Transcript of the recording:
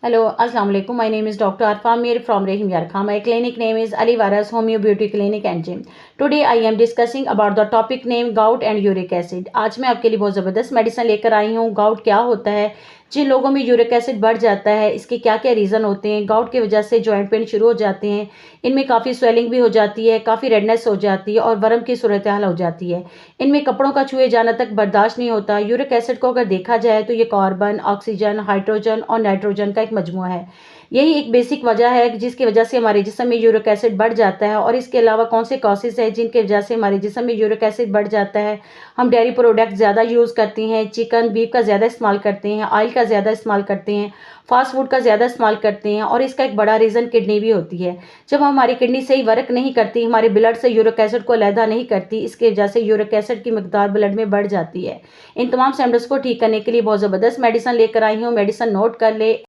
Hello, Assalamu alaikum. My name is Dr. Arfa Mir from Rahim Yarkha. My clinic name is Ali Waras Homeo Beauty Clinic and Gym. Today I am discussing about the topic name gout and uric acid. आज मैं आपके लिए बहुत ज़बरदस्त medicine लेकर आई हूँ। Gout क्या होता है, जिन लोगों में यूरिक एसिड बढ़ जाता है, इसके क्या क्या रीज़न होते हैं। गाउट की वजह से जॉइंट पेन शुरू हो जाते हैं, इनमें काफ़ी स्वेलिंग भी हो जाती है, काफ़ी रेडनेस हो जाती है और वर्म की सूरत हाल हो जाती है। इनमें कपड़ों का छुए जाना तक बर्दाश्त नहीं होता। यूरिक एसिड को अगर देखा जाए तो ये कार्बन, ऑक्सीजन, हाइड्रोजन और नाइट्रोजन का एक मजमुआ है। यही एक बेसिक वजह है जिसकी वजह से हमारे जिस्म में यूरिक एसिड बढ़ जाता है। और इसके अलावा कौन से कॉसेस हैं जिनकी वजह से हमारे जिस्म में यूरिक एसिड बढ़ जाता है। हम डेयरी प्रोडक्ट ज़्यादा यूज़ करते हैं, चिकन बीफ का ज़्यादा इस्तेमाल करते हैं, ऑयल का ज़्यादा इस्तेमाल करते हैं, फास्ट फूड का ज़्यादा इस्तेमाल करते हैं। और इसका एक बड़ा रीज़न किडनी भी होती है। जब हमारी किडनी सही वर्क नहीं करती, हमारे ब्लड से यूरिक एसिड को अलहदा नहीं करती, इसकी वजह से यूरिक एसिड की मिकदार ब्लड में बढ़ जाती है। इन तमाम सिम्टम्स को ठीक करने के लिए बहुत ज़बरदस्त मेडिसिन लेकर आई हूँ। मेडिसिन नोट कर ले।